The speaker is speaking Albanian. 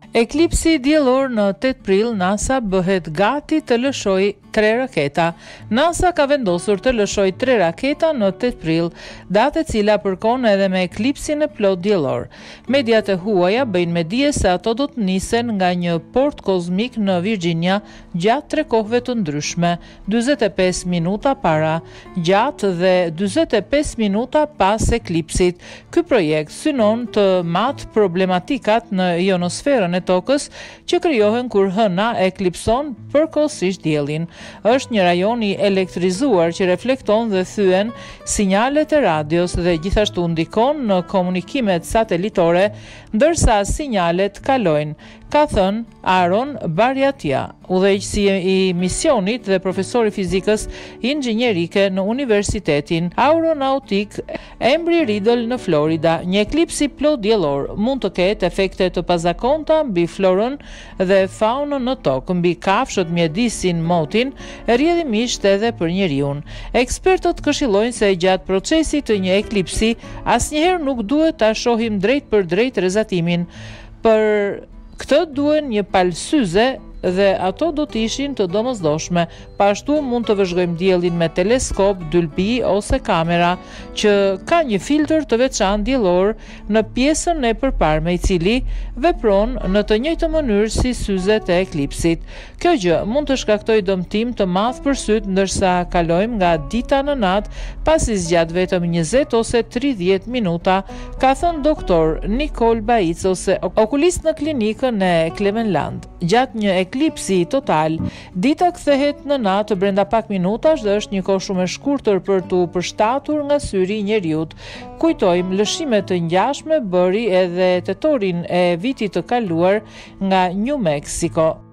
Eklipsi diellor në 8 prill, NASA bëhet gati të lëshojë 3 raketa. NASA ka vendosur të lëshojë 3 raketa në 8 prill, datë e cila përkon edhe me eklipsin e plot diellor. Mediat e huaja bëjnë me dije se ato do të nisen nga një port kozmik në Virginia gjatë 3 kohëve të ndryshme, 45 minuta para, gjatë dhe 45 minuta pas eklipsit. Ky projekt synon të matë problematikat në ionosferën e tokës që krijohen kur hëna eklipson përkohësisht diellin. Është një rajon i elektrizuar që reflekton dhe thyen sinjalet e radios dhe gjithashtu ndikon në komunikimet satelitore, ndërsa sinjalet kalojnë, ka thënë Aaron Barjatia, udhëheqësi i misionit dhe profesori fizikës inxhinierike në Universitetin Aeronautik Embry-Riddle në Florida. Një eklips i plot diellor mund të ketë efekte të pazakonta mbi florën dhe faunën në tokë, mbi kafshët, mjedisin, motin, rrjedhimisht edhe për njeriu. Ekspertët këshillojnë se gjatë procesit të një eklipsi asnjëherë nuk duhet ta shohim drejt për drejt rrezatimin. Për këtë duhen një palë syze dhe ato do të ishin të domosdoshme. Pashtu mund të vëzhgojmë diellin me teleskop, dylpi ose kamera që ka një filtr të veçantë diellor në pjesën e përparme, i cili vepron në të njëjtën mënyrë si syzet e eklipsit. Kjo gjë mund të shkaktojë dëmtim të madh për syt ndërsa kalojmë nga dita në natë, pasi zgjat vetëm 20 ose 30 minuta, ka thënë doktor Nicole Baic, ose okulist në klinikën e Cleveland. Gjatë një eklipsi total, dita kthehet në natë brenda pak minutash dhe është një kohë shumë e shkurtër për t'u përshtatur nga syri i njeriut. Kujtojmë, lëshime të ngjashme bëri edhe tetorin e vitit të kaluar nga New Mexico.